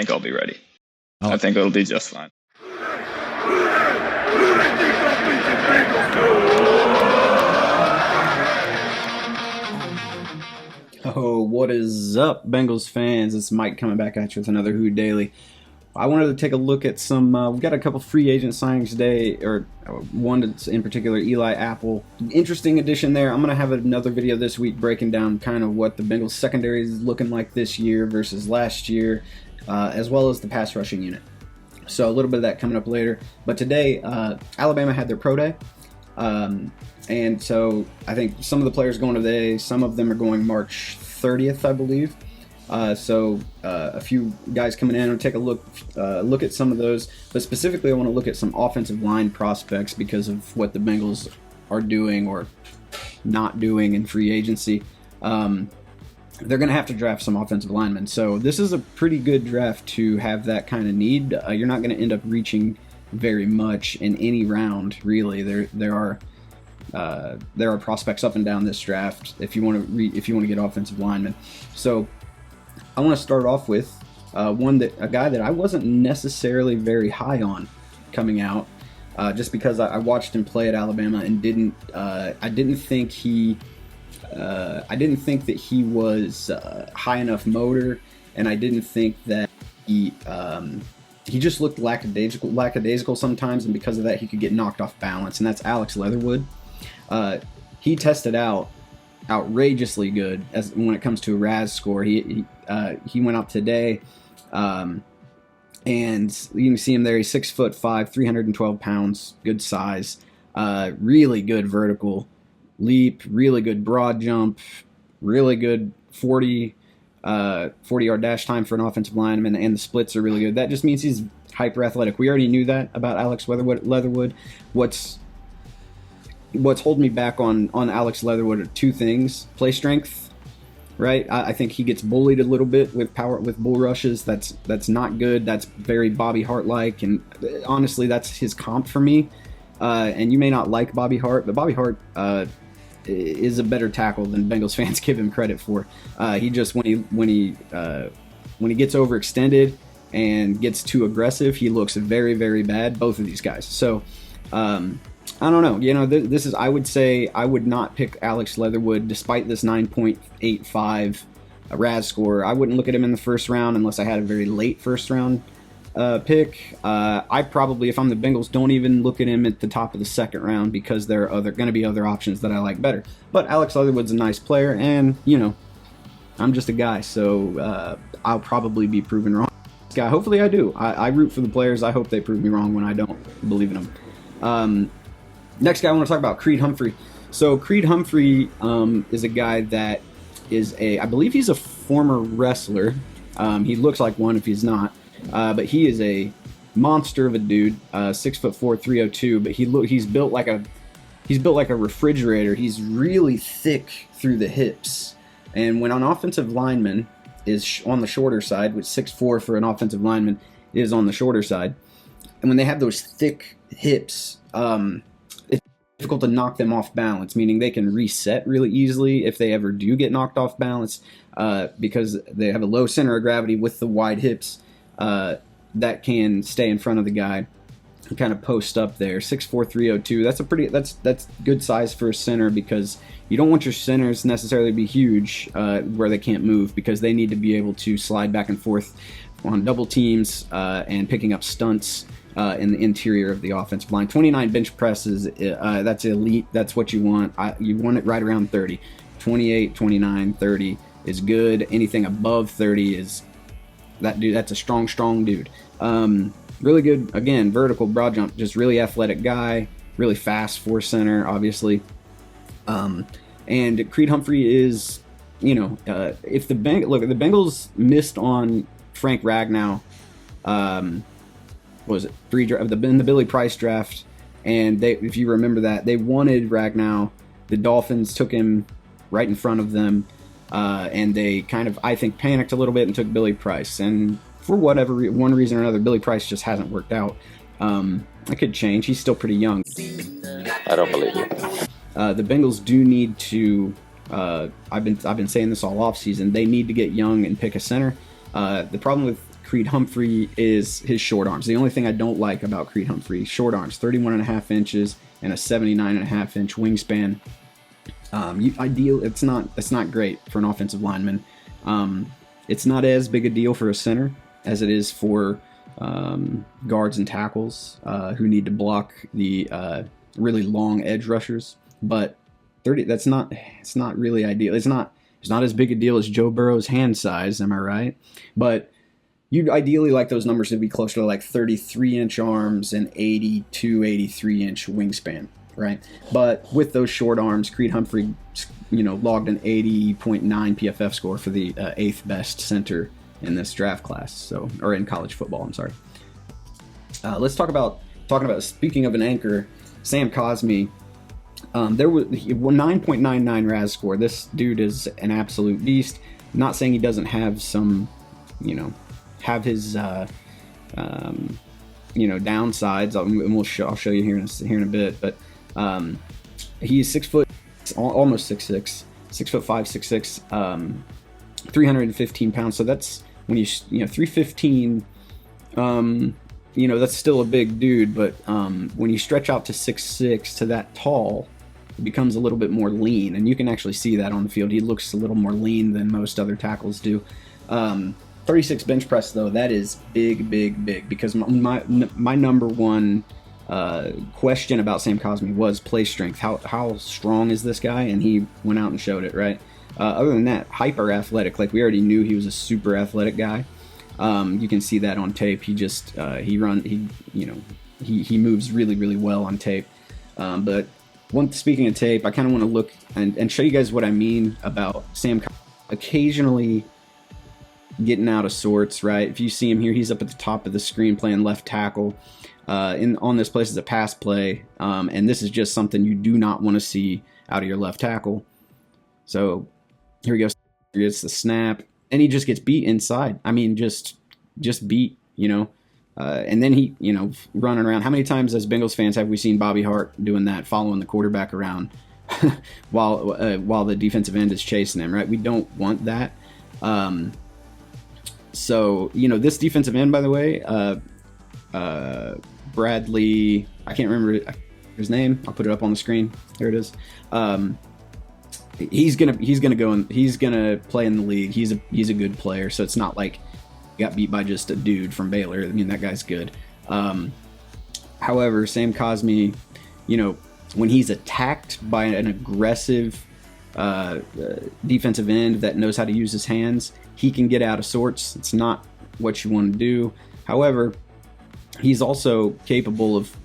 think I'll be ready. Oh. I think it'll be just fine. Oh, what is up, Bengals fans? It's Mike coming back at you with another Who Daily. I wanted to take a look at some, we've got a couple free agent signings today, or one that's in particular, Eli Apple. Interesting addition there. I'm going to have another video this week breaking down kind of what the Bengals secondary is looking like this year versus last year, as well as the pass rushing unit. So a little bit of that coming up later. But today, Alabama had their pro day. And so I think some of the players going today, some of them are going March 30th, I believe. So a few guys coming in and take a look at some of those. But specifically, I want to look at some offensive line prospects because of what the Bengals are doing or not doing in free agency. They're going to have to draft some offensive linemen. So this is a pretty good draft to have that kind of need. You're not going to end up reaching very much in any round, really. There are prospects up and down this draft if you want to get offensive linemen. So I want to start off with a guy that I wasn't necessarily very high on coming out, just because I watched him play at Alabama and I didn't think that he was high enough motor, and I didn't think that he just looked lackadaisical sometimes, and because of that he could get knocked off balance, and that's Alex Leatherwood. He tested out outrageously good when it comes to a RAS score. He went out today, and you can see him there. He's 6'5", 312 pounds, good size, really good vertical leap, really good broad jump, really good 40-yard dash time for an offensive lineman, and the splits are really good. That just means he's hyper athletic. We already knew that about Alex Leatherwood. What's holding me back on Alex Leatherwood are two things: play strength, right? I think he gets bullied a little bit with bull rushes. That's not good. That's very Bobby Hart-like, and honestly, that's his comp for me. And you may not like Bobby Hart, but Bobby Hart is a better tackle than Bengals fans give him credit for. He just when he gets overextended and gets too aggressive, he looks very, very bad. Both of these guys. So I don't know. This is, I would say I would not pick Alex Leatherwood despite this 9.85 RAS score. I wouldn't look at him in the first round unless I had a very late first round pick. I probably, if I'm the Bengals, don't even look at him at the top of the second round because there are going to be other options that I like better. But Alex Leatherwood's a nice player, and I'm just a guy, so I'll probably be proven wrong. This guy, hopefully I do. I root for the players. I hope they prove me wrong when I don't believe in them. Next guy I want to talk about, Creed Humphrey. So Creed Humphrey is a guy that is I believe he's a former wrestler. He looks like one if he's not. But he is a monster of a dude, 6'4", 302. But he's built like a refrigerator. He's really thick through the hips. And when an offensive lineman is on the shorter side, which 6'4" for an offensive lineman is on the shorter side, and when they have those thick hips, it's difficult to knock them off balance. Meaning they can reset really easily if they ever do get knocked off balance, because they have a low center of gravity with the wide hips. That can stay in front of the guy and kind of post up there. 6'4", 302. That's good size for a center, because you don't want your centers necessarily to be huge where they can't move, because they need to be able to slide back and forth on double teams and picking up stunts in the interior of the offensive line. 29 bench presses, that's elite. That's what you want. You want it right around 30. 28, 29, 30 is good. Anything above 30 is that dude. That's a strong dude. Really good, again, vertical, broad jump, just really athletic guy, really fast for center, obviously. And Creed Humphrey is, if the Bengals missed on Frank Ragnow, was it in the Billy Price draft, and if you remember that, they wanted Ragnow. The Dolphins took him right in front of them, and they kind of, I think, panicked a little bit and took Billy Price. And for whatever one reason or another, Billy Price just hasn't worked out. That could change. He's still pretty young. I don't believe you. The Bengals do need to. I've been saying this all offseason. They need to get young and pick a center. The problem with Creed Humphrey is his short arms. The only thing I don't like about Creed Humphrey, short arms, 31.5 inches and a 79.5 inch wingspan. It's not great for an offensive lineman. It's not as big a deal for a center as it is for guards and tackles who need to block the really long edge rushers. But 30, it's not really ideal. It's not as big a deal as Joe Burrow's hand size, am I right? But you'd ideally like those numbers to be closer to like 33-inch arms and 82, 83-inch wingspan, right? But with those short arms, Creed Humphrey, logged an 80.9 PFF score for the 8th best center in this draft class, or in college football. I'm sorry. Let's talking about speaking of an anchor, Sam Cosmi. There was 9.99 RAS score. This dude is an absolute beast. Not saying he doesn't have some, have his, downsides. I'll show you here in a bit. But he's 6 foot, almost 6'6", 6'5", 6'6", 315 pounds. So that's when 315. That's still a big dude. But when you stretch out to 6'6" to that tall, it becomes a little bit more lean, and you can actually see that on the field. He looks a little more lean than most other tackles do. 36 bench press, though, that is big, because my number one question about Sam Cosmi was play strength. How strong is this guy? And he went out and showed it, right? Other than that, hyper athletic. Like, we already knew he was a super athletic guy. You can see that on tape. He just he moves really, really well on tape. But speaking of tape, I kind of want to look and show you guys what I mean about Sam occasionally getting out of sorts, right? If you see him here, he's up at the top of the screen playing left tackle. On this place is a pass play, and this is just something you do not want to see out of your left tackle. So here we go. It's the snap, and he just gets beat inside. I mean, just beat, and then he, running around. How many times as Bengals fans have we seen Bobby Hart doing that, following the quarterback around while the defensive end is chasing him, right? We don't want that. So, this defensive end, by the way, Bradley, I can't remember his name. I'll put it up on the screen. There it is. He's gonna play in the league. He's a good player, so it's not like he got beat by just a dude from Baylor. I mean, that guy's good. However, Sam Cosmi, when he's attacked by an aggressive defensive end that knows how to use his hands, he can get out of sorts. It's not what you want to do. However, he's also capable of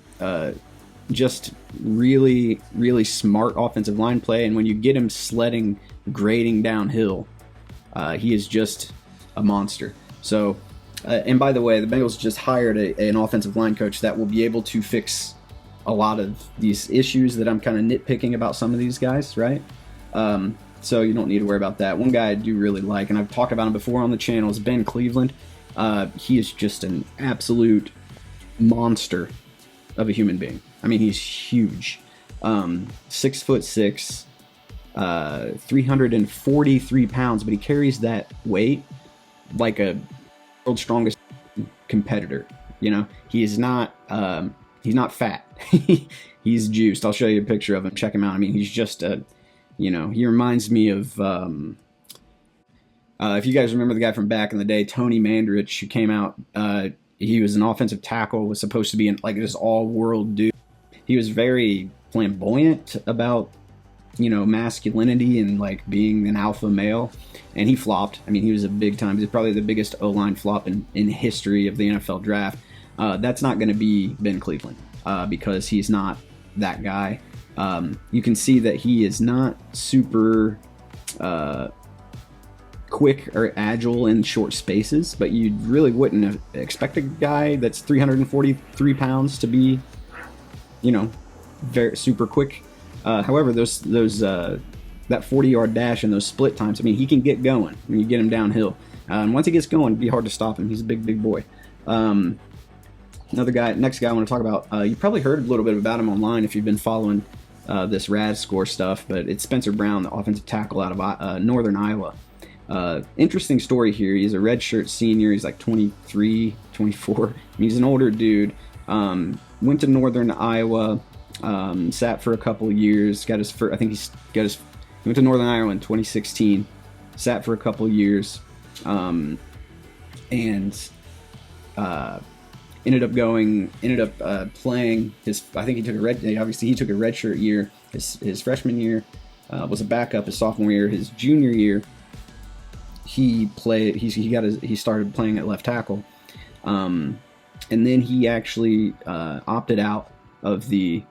just really, really smart offensive line play. And when you get him sledding, grading downhill, he is just a monster. So, and by the way, the Bengals just hired an offensive line coach that will be able to fix a lot of these issues that I'm kind of nitpicking about some of these guys, right? So you don't need to worry about that. One guy I do really like, and I've talked about him before on the channel, is Ben Cleveland. He is just an absolute monster of a human being. I mean, he's huge. 6'6", 343 pounds, but he carries that weight like a world's strongest competitor. He's not fat. He's juiced. I'll show you a picture of him. Check him out. I mean, he's just he reminds me of, if you guys remember the guy from back in the day, Tony Mandrich, who came out, he was an offensive tackle, was supposed to be this all-world dude. He was very flamboyant about, masculinity and being an alpha male, and he flopped. I mean, he was a big time. He's probably the biggest O-line flop in history of the NFL draft. That's not going to be Ben Cleveland because he's not that guy. You can see that he is not super quick or agile in short spaces, but you really wouldn't expect a guy that's 343 pounds to be, very super quick. However, those that 40-yard dash and those split times, I mean, he can get going when you get him downhill. And once he gets going, it'd be hard to stop him. He's a big boy. Next guy I want to talk about, you probably heard a little bit about him online if you've been following this RAS score stuff, but it's Spencer Brown, the offensive tackle out of Northern Iowa. Interesting story here. He's a redshirt senior. He's like 23, 24. I mean, he's an older dude. Went to Northern Iowa. Sat for a couple of years. Got his first, I think he went to Northern Iowa in 2016. Sat for a couple of years. And ended up playing his. I think he took a redshirt year. His freshman year was a backup. His sophomore year, his junior year, he played. He started playing at left tackle, and then he actually opted out of the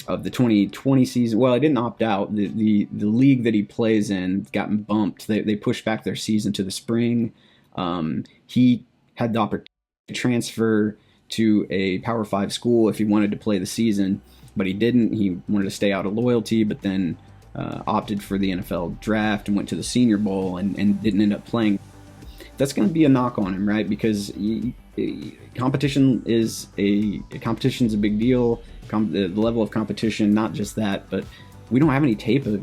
2020 season. Well, I didn't opt out. The league that he plays in got bumped. They pushed back their season to the spring. He had the opportunity to transfer to a Power 5 school if he wanted to play the season, but he didn't. He wanted to stay out of loyalty, but then opted for the NFL draft and went to the Senior Bowl and didn't end up playing. That's going to be a knock on him, right? Because competition's a big deal. The level of competition, not just that, but we don't have any tape of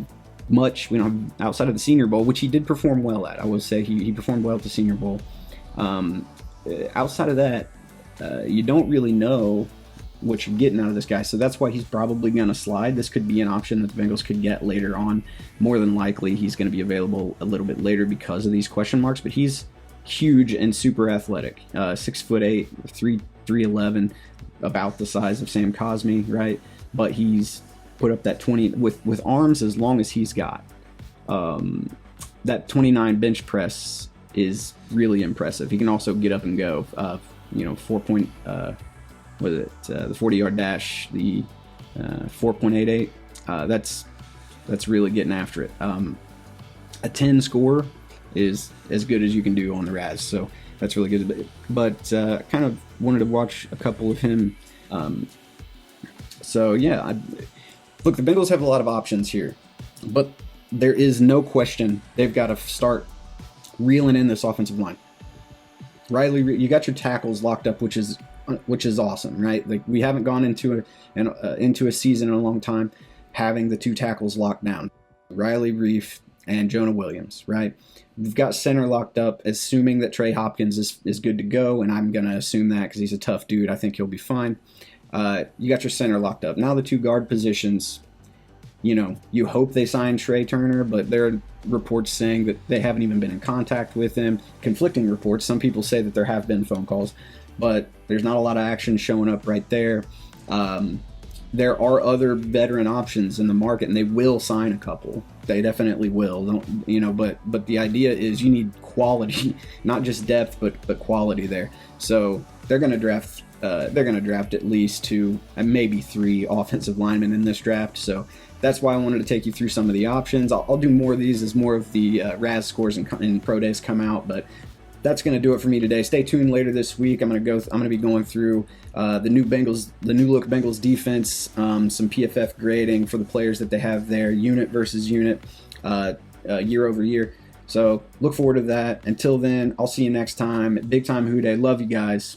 much. We don't have, outside of the Senior Bowl, which he did perform well at. I will say he performed well at the Senior Bowl. Outside of that, you don't really know what you're getting out of this guy, so that's why he's probably going to slide. This could be an option that the Bengals could get later on. More than likely, he's going to be available a little bit later because of these question marks, but he's huge and super athletic. 6'8", 311, about the size of Sam Cosmi, right? But he's put up that 20 with arms as long as he's got. That 29 bench press is really impressive. He can also get up and go. The 40-yard dash, the 4.88. That's really getting after it. A 10 score is as good as you can do on the Raz, so that's really good. But kind of wanted to watch a couple of him. So yeah, look, the Bengals have a lot of options here, but there is no question they've got to start reeling in this offensive line. Riley, you got your tackles locked up, which is awesome, right? Like, we haven't gone into a season in a long time having the two tackles locked down, Riley Reef and Jonah Williams, right? We've got center locked up, assuming that Trey Hopkins is good to go, and I'm going to assume that because he's a tough dude. I think he'll be fine. You got your center locked up. Now the two guard positions, you hope they sign Trey Turner, but there are reports saying that they haven't even been in contact with him. Conflicting reports. Some people say that there have been phone calls, but there's not a lot of action showing up right there. There are other veteran options in the market, and they will sign a couple. They definitely will. But the idea is you need quality, not just depth, but quality there. So they're going to draft. They're going to draft at least 2 and maybe 3 offensive linemen in this draft. So that's why I wanted to take you through some of the options. I'll do more of these as more of the Raz scores and pro days come out, but that's going to do it for me today. Stay tuned later this week. I'm going to be going through the new look Bengals defense, some PFF grading for the players that they have there, unit versus unit, year over year. So look forward to that. Until then, I'll see you next time. Big Time Who Day. Love you guys.